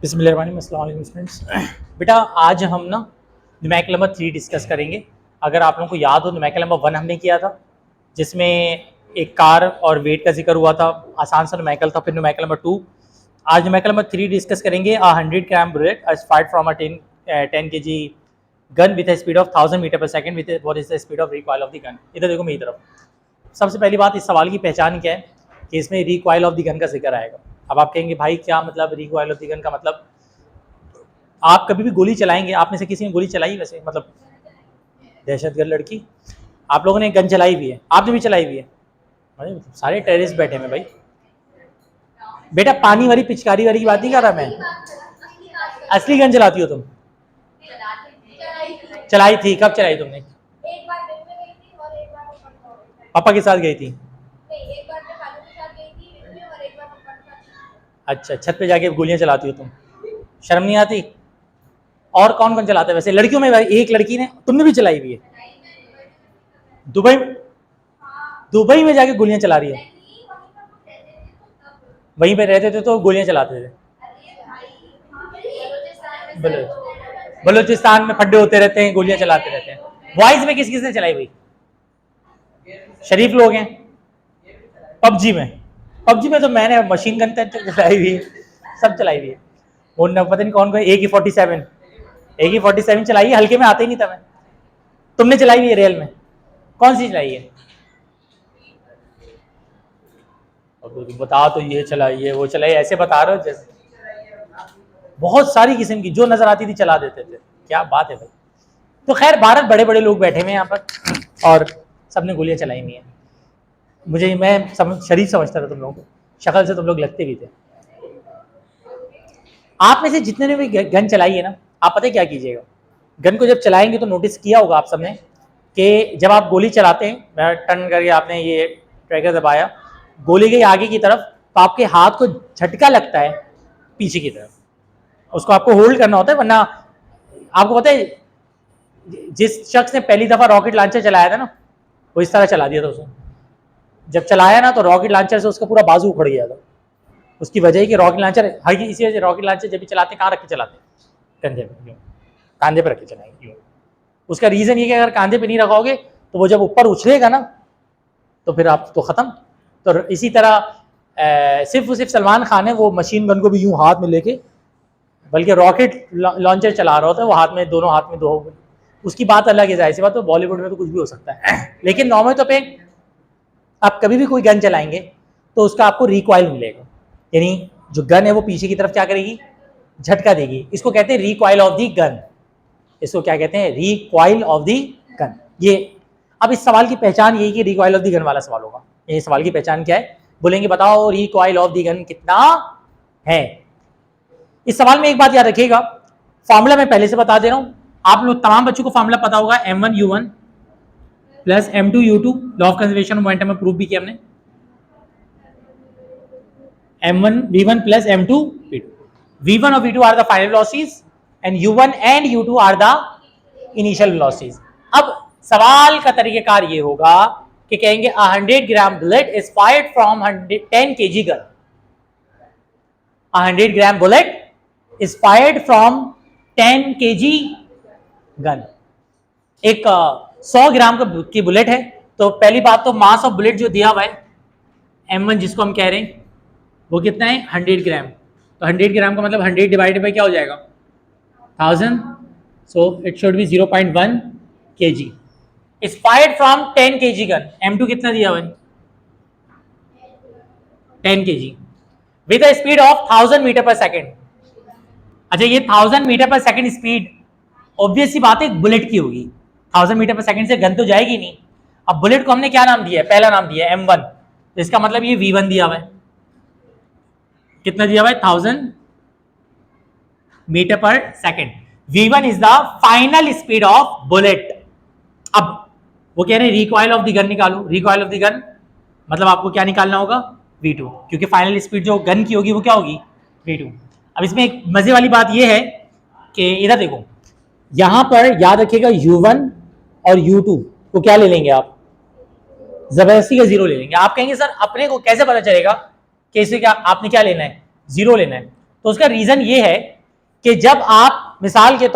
बिस्मिल्लाहिर्रहमानिर्रहीम, अस्सलाम वालेकुम स्टूडेंट्स। बेटा आज हम ना न्यूमेरिकल नंबर 3 डिस्कस करेंगे। अगर आप लोगों को याद हो न्यूमेरिकल नंबर 1 हमने किया था जिसमें एक कार और वेट का जिक्र हुआ था, आसान सा न्यूमेरिकल था। फिर न्यूमेरिकल नंबर 2, आज न्यूमेरिकल नंबर 3 डिस्कस करेंगे। 100 gram bullet fired from a 10 kg gun with speed of 1000 metre per second with what is the speed of recoil of the gun. इधर देखो मेरी तरफ। सबसे पहली बात, इस सवाल की पहचान क्या है कि इसमें रिकॉइल ऑफ द गन का जिक्र आएगा। अब आप कहेंगे भाई क्या मतलब रिकॉइल ऑफ द गन का मतलब? आप कभी भी गोली चलाएंगे, आप में से किसी ने गोली चलाई वैसे, मतलब दहशतगर्द लड़की, आप लोगों ने गन चलाई भी है, आपने भी चलाई भी है। अरे सारे टेररिस्ट बैठे हैं भाई। बेटा पानी वाली पिचकारी वाली की बात नहीं कर रहा मैं। असली गन चलाती हो तुम? चलाई थी, कब चलाई तुमने? पापा के साथ गई थी? अच्छा, छत पे जाके गोलियां चलाती हो तुम? शर्म नहीं आती? और कौन कौन चलाता है वैसे लड़कियों में? भाई एक लड़की ने, तुमने भी चलाई हुई है? दुबई, दुबई में जाके गोलियां चला रही है? वहीं पे रहते थे तो गोलियां चलाते थे? बलूचिस्तान में फड्डे होते रहते हैं, गोलियां चलाते रहते हैं। वॉइस में किस किस ने चलाई हुई? शरीफ लोग हैं। पबजी में? पबजी में तो मैंने मशीन गन तक चलाई हुई है, सब चलाई हुई है। वो पता नहीं कौन कौन, AK-47 चलाई है, हल्के में आते ही नहीं था मैं। तुमने चलाई हुई है रियल में? कौन सी चलाई है? बता तो ये चलाई है वो चलाई, ऐसे बता रहे हो जैसे बहुत सारी किस्म की जो नजर आती थी चला देते थे। क्या बात है भाई। तो खैर 12 बड़े बड़े लोग बैठे हुए हैं यहाँ पर और सबने गोलियां चलाई हुई हैं। मुझे मैं शरीफ समझता था तुम लोगों को, शक्ल से तुम लोग लगते भी थे। आप में से जितने ने भी गन चलाई है ना, आप पता है क्या कीजिएगा, गन को जब चलाएंगे तो नोटिस किया होगा आप सबने कि जब आप गोली चलाते हैं, मैं टर्न करके आपने ये ट्रिगर दबाया, गोली गई आगे की तरफ, तो आपके हाथ को झटका लगता है पीछे की तरफ, उसको आपको होल्ड करना होता है, वरना आपको पता है जिस शख्स ने पहली दफा रॉकेट लॉन्चर चलाया था ना, वो इस तरह चला दिया था उसने। जब चलाया ना तो रॉकेट लॉन्चर से उसका पूरा बाजू उखड़ गया था। उसकी वजह है कि रॉकेट लॉन्चर, हाँ इसी वजह रॉकेट लॉन्चर जब भी चलाते कहाँ रख के चलाते? कंधे पे, कांधे पे रख के चलाएंगे। उसका रीजन ये कि अगर कांधे पे नहीं रखोगे तो वो जब ऊपर उछलेगा ना तो फिर आप तो खत्म। तो इसी तरह सिर्फ सलमान खान है वो मशीन गन को भी यूं हाथ में लेके, बल्कि रॉकेट लॉन्चर चला रहा होता है वो हाथ में, दोनों हाथ में दो। उसकी बात अलग है, जाहिर सी बात, तो बॉलीवुड में तो कुछ भी हो सकता है। लेकिन नॉर्मल तो पे आप कभी भी कोई गन चलाएंगे तो उसका आपको रिकॉइल मिलेगा, यानी जो गन है वो पीछे की तरफ क्या करेगी, झटका देगी। इसको कहते हैं रिकॉइल ऑफ दी गन। इसको क्या कहते हैं? Recoil of the gun. ये अब इस सवाल की पहचान यही कि रिकॉइल ऑफ दी गन वाला सवाल होगा। ये सवाल की पहचान क्या है? बोलेंगे बताओ रिकॉइल ऑफ दी गन कितना है। इस सवाल में एक बात याद रखिएगा, फॉर्मूला मैं पहले से बता दे रहा हूं, आप लोग तमाम बच्चों को फॉर्मूला पता होगा, M1U1 plus M2U2, law of conservation of momentum में प्रूव भी किया हमने। M1V1 plus M2V2. V1 और V2 are the final velocities and U1 and U2 are the initial velocities. अब सवाल का तरीकेकार ये होगा कि कहेंगे 100 gram bullet is fired from 10 kg gun. 100 gram bullet is fired from 10 kg gun. एक 100 ग्राम की बुलेट है, तो पहली बात तो मास ऑफ बुलेट जो दिया हुआ है M1 जिसको हम कह रहे हैं वो कितना है? 100 ग्राम। तो 100 ग्राम का मतलब 100 डिवाइडेड बाई क्या हो जाएगा? 1000, so it should be 0.1 kg is fired from 10 kg gun. M2 कितना दिया हुआ है? 10 kg with a speed of 1000 metre per second. अच्छा, ये 1000 metre per second speed obvious सी बात है बुलेट की होगी। 1000 मीटर पर सेकेंड से गन तो जाएगी नहीं। अब बुलेट को हमने क्या नाम दिया है? पहला नाम दिया है M1, तो इसका मतलब ये V1 दिया हुआ है। कितना दिया हुआ है? 1000 metre per second. V1 is the final speed of bullet. अब वो कह रहे हैं रिकॉइल ऑफ द गन निकालो। रिकॉइल ऑफ द गन मतलब आपको क्या निकालना होगा? V2, क्योंकि फाइनल स्पीड जो गन की होगी वो क्या होगी? V2। अब इसमें एक मजे वाली बात ये है कि इधर देखो, यहां पर याद रखिएगा U1 और U2 को क्या ले लेंगे आप? जबरदस्ती का 0 ले लेंगे। आप कहेंगे सर अपने को कैसे पता चलेगा कि इसे क्या आपने क्या लेना है? 0 लेना है। तो उसका रीजन ये है कि जब आप मिसाल के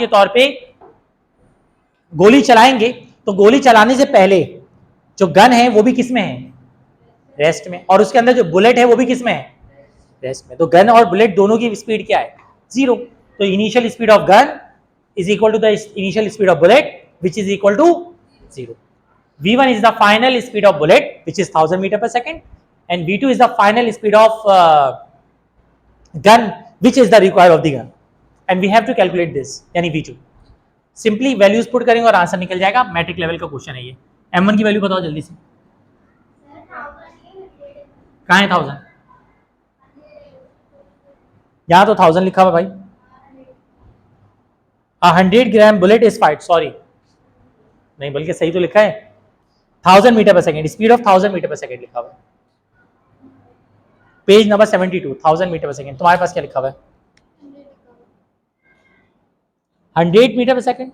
तौर पे गोली चलाएंगे तो गोली चलाने से पहले जो गन है वो भी किस में है, रेस्ट में, और उसके अंदर जो बुलेट है वो भी किस में है, रेस्ट में। तो गन और बुलेट दोनों की स्पीड क्या है, 0। तो initial speed of gun is equal to the initial speed of bullet, which is equal to 0. V1 is the final speed of bullet, which is 1000 meter per second, and V2 is the final speed of gun, which is the recoil of the gun, and we have to calculate this, यानी V2। Simply values put करेंगे और answer निकल जाएगा। Matric level का question है ये। M1 की value बताओ जल्दी से, कहाँ है 1000? यहाँ तो 1000 लिखा हुआ भाई। 100 gram bullet is fight, sorry नहीं, बल्कि सही तो लिखा है 1000 metre per second, speed of 1000 metre per second लिखा हुआ है। Page number 72, 1000 metre per second. तुम्हारे पास क्या लिखा हुआ है? 100 मीटर पर सेकेंड,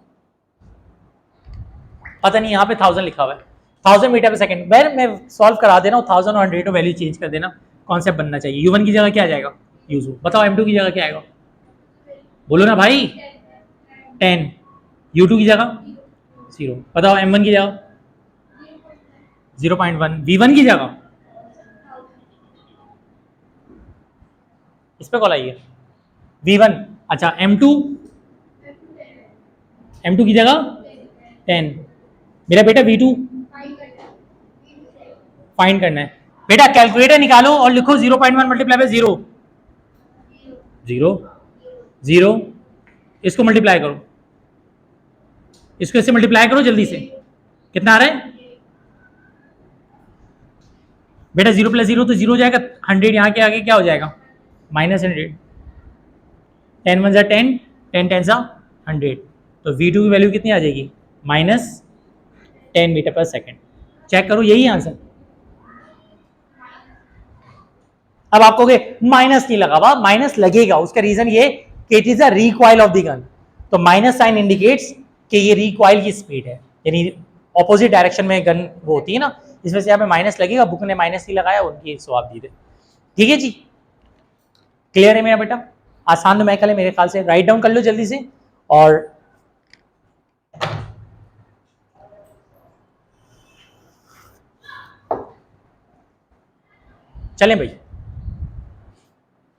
पता नहीं, यहाँ पे 1000 लिखा हुआ है। 1000 मीटर पर सेकेंड। मैं सॉल्व करा देना, 1000 और 100 वैल्यू चेंज कर देना, कॉन्सेप्ट बनना चाहिए। U1 की जगह क्या आ जाएगा, U2। बताओ M2 की जगह क्या आएगा, बोलो ना भाई, 10। U2 की जगह 0। बताओ M1 की जगह 0.1। V1 की जगह इस पे कॉल आई है V1। अच्छा M2 की जगह 10। मेरा बेटा V2 फाइंड करना है। बेटा कैलकुलेटर निकालो और लिखो 0.1 मल्टीप्लाई बाय 0, 0 0, इसको मल्टीप्लाई करो, इसको इससे मल्टीप्लाई करो जल्दी से, कितना आ रहा है बेटा? 0 + 0 तो 0 हो जाएगा। 100 यहाँ के आगे क्या हो जाएगा, -100। 10 1 10, 10 10 100। तो V2 की वैल्यू कितनी आ जाएगी, -10 मीटर पर सेकेंड। चेक करो, यही आंसर। अब आप कहोगे माइनस नहीं लगा हुआ, माइनस लगेगा, उसका रीजन ये कि it is a recoil of the gun. तो माइनस साइन इंडिकेट्स कि ये रिकॉइल की स्पीड है, यानी ऑपोजिट डायरेक्शन में गन वो होती है ना, इस वजह से यहाँ पे माइनस लगेगा। बुक ने माइनस नहीं लगाया, उनकी जवाब दी थे। ठीक है जी, क्लियर है मेरा बेटा? आसान न्यूमेरिकल है मेरे ख्याल से, राइट डाउन कर लो जल्दी से। और चलें भाई।